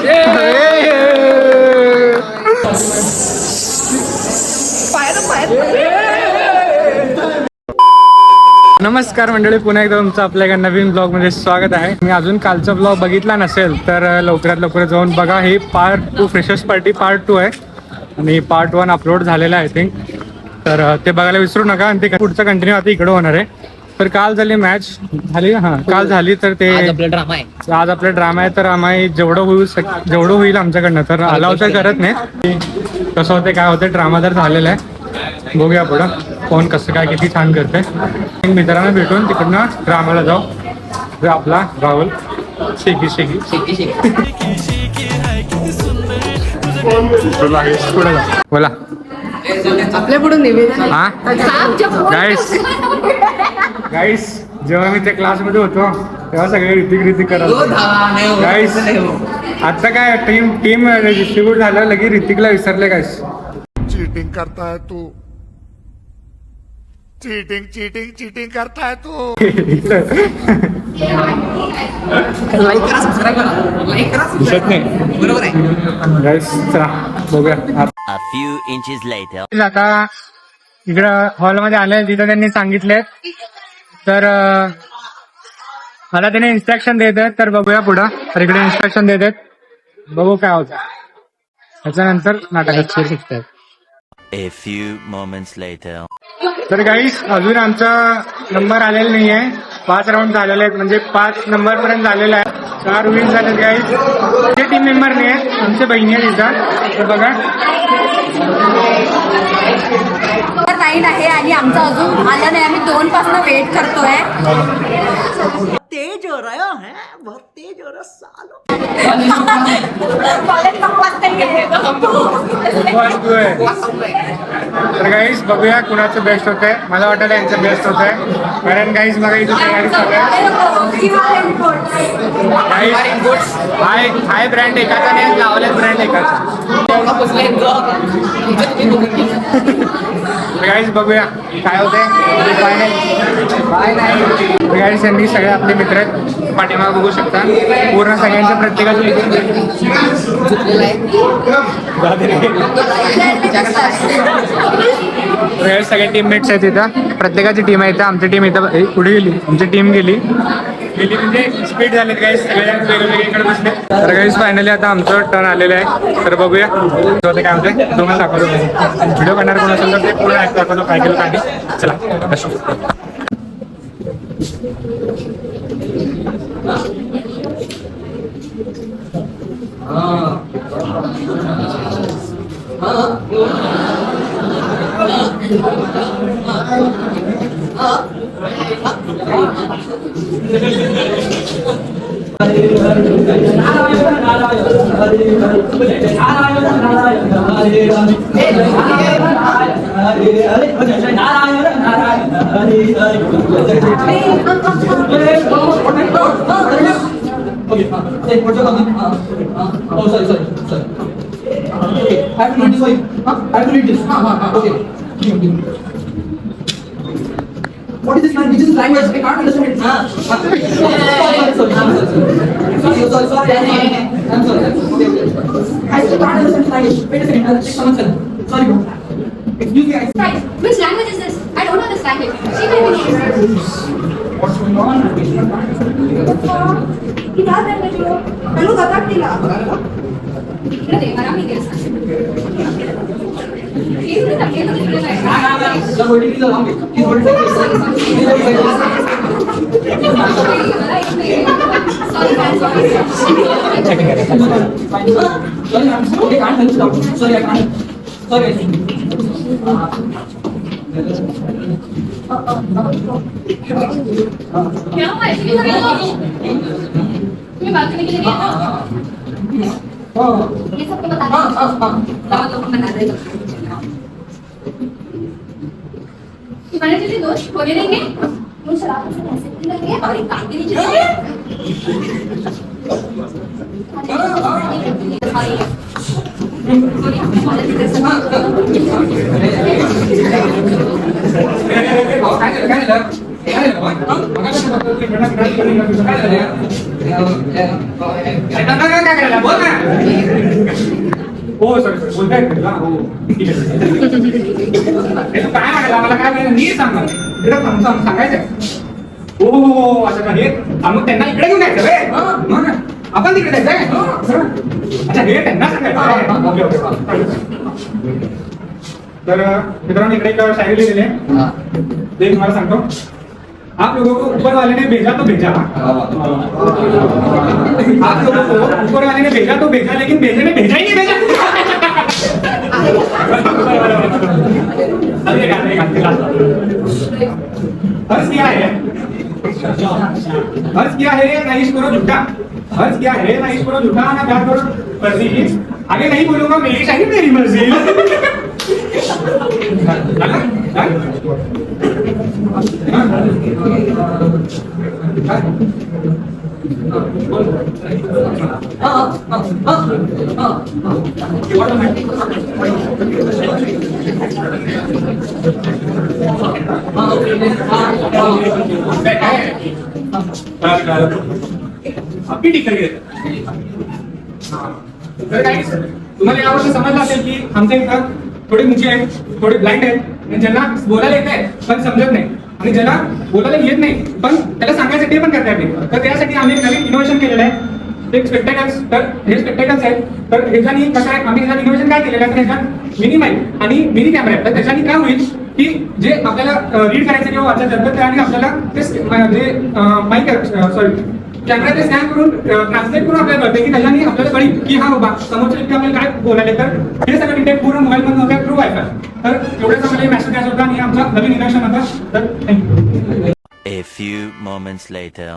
नमस्कार मंडळी, पुन्हा एकदा तुमचं आपल्या एका नवीन ब्लॉग मध्ये स्वागत आहे. मी अजून कालचा ब्लॉग बघितला नसेल तर लवकरात लवकर जाऊन बघा. हे पार्ट 2 फ्रेशर्स पार्टी पार्ट 2 आहे आणि पार्ट 1 अपलोड झालेला आहे आय थिंक. तर ते बघायला विसरू नका आणि ते पुढचं कंटिन्यू आता इकडे होणार आहे. तर काल झाली मॅच झाली, काल झाली. तर ते आज आपला ड्रामा आहे. तर आम्ही जेवढं होईल आमच्याकडनं तर अलाव तर करत नाही. कसं होतं काय होतं, ड्रामा तर झालेला आहे. बघूया पुढं कोण कसं काय किती छान करते. मित्रांना भेटून तिकडनं ड्रामाला जाऊ. आपला राहुल शेकी शेकी बोला आपल्या पुढून निवेदन. गाईस जेव्हा मी त्या क्लासमध्ये होतो तेव्हा सगळे ऋतिक करत गाईस. आता काय टीम डिस्ट्रीब्यूट झालं लगे ऋतिकला विसरले गाईस. चीटिंग करता है तू, चीटिंग करता है तू. लाईक करा, सबस्क्राईब करा, लाईक करा, दिसत नाही बरोबर आहे गाईस. चला बघूया. A few inches later. आता इकडं हॉलमध्ये आले, तिथं त्यांनी सांगितले तर आता त्याने इन्स्ट्रक्शन देत आहेत. तर बघूया पुढं. तर इकडे इन्स्ट्रक्शन देत आहेत, बघू काय होतं. त्याच्यानंतर नाटकात शिकतात. A few moments later. तर गाईस अजून आमचा नंबर आलेला नाही आहे. 5 राऊंड झालेले आहेत, म्हणजे 5 नंबर पर्यंत झालेला आहे. 4 विन झाले गाईस. ते टीम मेंबर नाही आहेत, आमच्या बहिणी आहेत तिथं. तर बघा नाईट आहे आणि आमचं अजून आलं नाही. आम्ही 2 पासून वेट करतोय. तेज हो रहा है, बहुत तेज हो रहा सालो. तर गाईस बघूया कुणाचं बेस्ट होत आहे. मला वाटतं यांचं बेस्ट होत आहे, कारण गाईस बघा इथे तयारी चालू आहे. हाय ब्रँड एकाचा नाही, लावल्यात ब्रँड एकाचा. गाईस बघूया काय होतंय. गाईस यांनी सगळे आपले मित्र आहेत, पाठीमागे बघू शकता. पूर्ण सगळ्यांच्या प्रत्येकाचे सगळे टीममेट्स आहेत इथं. प्रत्येकाची टीम आहे इथं. आमची टीम इथं पुढे गेली, आमची टीम गेली म्हणजे स्पीड झाले गाईस. सगळ्यांना वेगवेगळीकडे बसले. तर गाईस फायनली आता आमचं टर्न आलेलं आहे. तर बघूया काय होतंय. तुम्हाला दाखवतो. व्हिडिओ करणार कोण असेल तर ते पूर्ण ऍक्ट दाखवतो काय केलं काय. चला What is this language? This is language. I can't understand it. Sorry. I'm sorry. Okay. I still can't understand this language. Wait a second. I'll check someone's cell. Sorry, bro. Excuse me. Right. Which language is this? I don't know this language. She may be. What's going on? किताब है मुझे. Hello बता दिला. इकडे दे मला मी गेस. Sir, holding is wrong. He's holding it. Sorry. Sorry, I'm sorry. I can't help you. Sorry, I can't. Sorry. क्या हुआ? ऐसे तुम्हें बात करने के लिए गया था? ये सबको बता दो. बता दे. तुम्हारे जैसे दोस्त होने देंगे. तुम शराब से पैसे भी लगे और एक काम भी नहीं चलेंगे. हो सर बोलताय हो ठीक आहे काय म्हणाला मला काय नीट सांगा इकडे सांगायचं हो हो हो असं हे मग त्यांना इकडे घेऊन यायचं रे आपण तिकडे जायचंय अच्छा हे त्यांना सांगायचं ओके ओके तर मित्रांनो इकडे एक शायरी लिहिलेली आहे ते तुम्हाला सांगतो आप लोगों को ऊपर वाले ने भेजा तो भेजा आप लोगों को ऊपर वाले ने भेजा तो भेजा लेकिन भेजे ने भेजा ही नहीं भेजा अर्ज क्या है अर्ज क्या है ना इस करो झूठा अर्ज क्या है ना इस करो झूठा ना प्यार करो फर्जी आगे नहीं बोलूंगा मेरी शायरी मेरी मर्जी अभी ठीक है तुम्हाला यावर्षी समजलं असेल की आमच्या इथं थोडे मुचे आहेत थोडे ब्लाइंड आहेत आणि ज्यांना बोलायला येत आहे पण समजत नाही आणि ज्यांना बोलायला येत नाही पण त्याला सांगायचं ते पण करता येत नाही तर त्यासाठी आम्ही एक नवीन इनोव्हेशन केलेलं आहे एक स्पेक्टेकल्स तर हे स्पेक्टेकल्स आहेत तर ह्याच्यानी कसं आहे आम्ही ह्याच्यात इनोव्हेशन काय केलेलं आहे तर ह्याच्यात मिनी माईक आणि मिनी कॅमेरा आहे तर त्याच्यानी काय होईल की जे आपल्याला रीड करायचं किंवा वाचायचं तर त्याने आपल्याला ते जे माईक सॉरी कॅमेरा ते स्कॅन करून ट्रान्सलेट करून आपल्याला कळते की त्याच्यानी आपल्याला कळेल की हा बाबा समोरच्या व्यक्ती आपल्याला काय बोलायले तर हे सगळं डिटेल पूर्ण मोबाईल मध्ये होत्या थ्रू वायफाय तर एवढेच आपल्याला मेसेज द्यायचा होता आणि आमचा नवीन इनोव्हेशन होता तर thank you. A few moments later.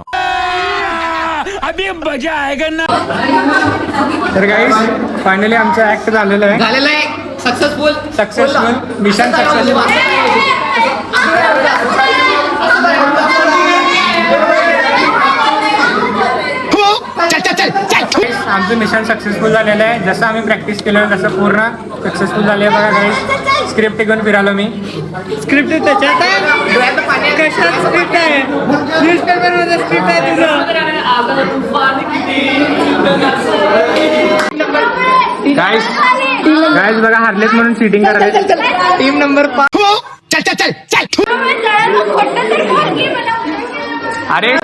तर गाईस फायनली आमचा ऍक्ट झालेला आहे सक्सेसफुल मिशन आमचं मिशन सक्सेसफुल झालेलं आहे जसं आम्ही प्रॅक्टिस केलं तसं पूर्ण सक्सेसफुल झाले बघा गाईस स्क्रिप्ट घेऊन फिरालो मी स्क्रिप्ट त्याच्यात कशात स्क्रिप्ट आहे न्यूजपेपर मध्ये स्क्रिप्ट आहे तुझं गाईस गाईस बघा हारलेत म्हणून सीटिंग करायला टीम नंबर 5 अरे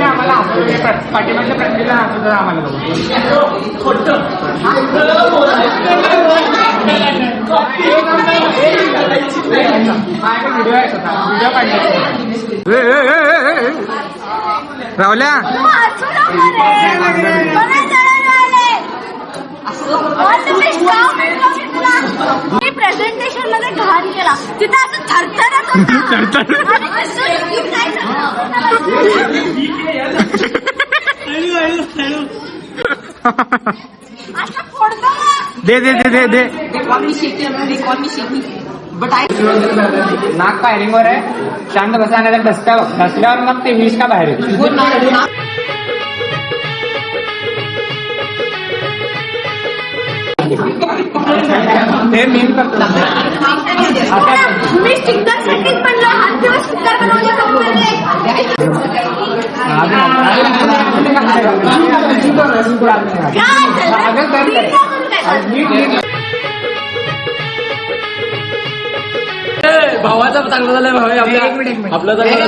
आम्हाला पाठीमागच्या प्रॅक्टिसला आम्हाला रावल्या प्रेझेंटेशन मध्ये घाण केला तिथं असं थरथरत दे दे दे दे दे नाक फायरिंगवर आहे शांत बसा बसल्यावर मग ते विष का बाहेर हे मेन करतो मी शिकण्यासाठी पण 8 दिवस शिकणार भावाचं चांगलं झालंय भाऊ आपलं सगळं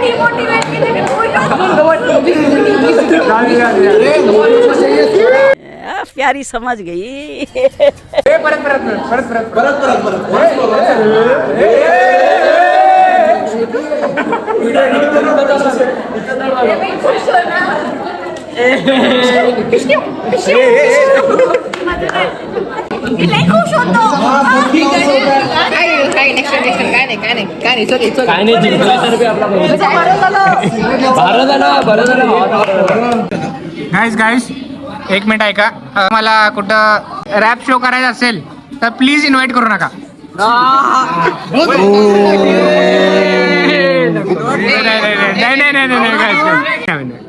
डिमोटिवेट प्यारी समझ गई परत खुश होतो काय नाही जिंकला तर आपला बरं झालं गाईस एक मिनिट ऐका मला कुठं रॅप शो करायचा असेल तर प्लीज इन्व्हाइट करू नका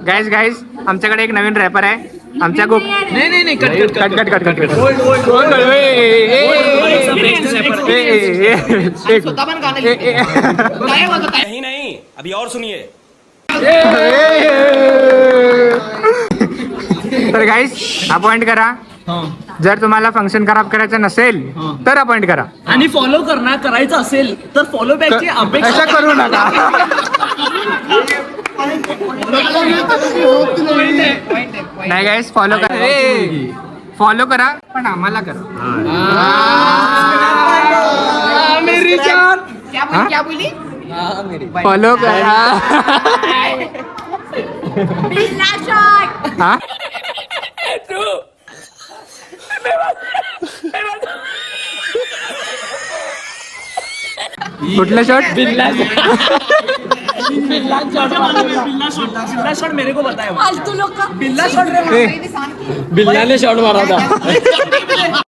गाईज गाईज आमच्याकडे एक नवीन रॅपर आहे आमच्या ग्रुप नाही कट नहीं नहीं अभी और सुनिए तर गाईज अपॉइंट करा जर तुम्हाला फंक्शन खराब करायचं नसेल तर अपॉइंट करा आणि फॉलो करायचं असेल तर फॉलो बॅकची अपेक्षा करू नका नाही गाईज फॉलो करा पण आम्हाला करा फॉलो करा हा कुठलं शॉट बिल्ला शॉट मेरे को बताया फालतू लोक बिल्ला शॉट बिल्लाने शॉट मारा था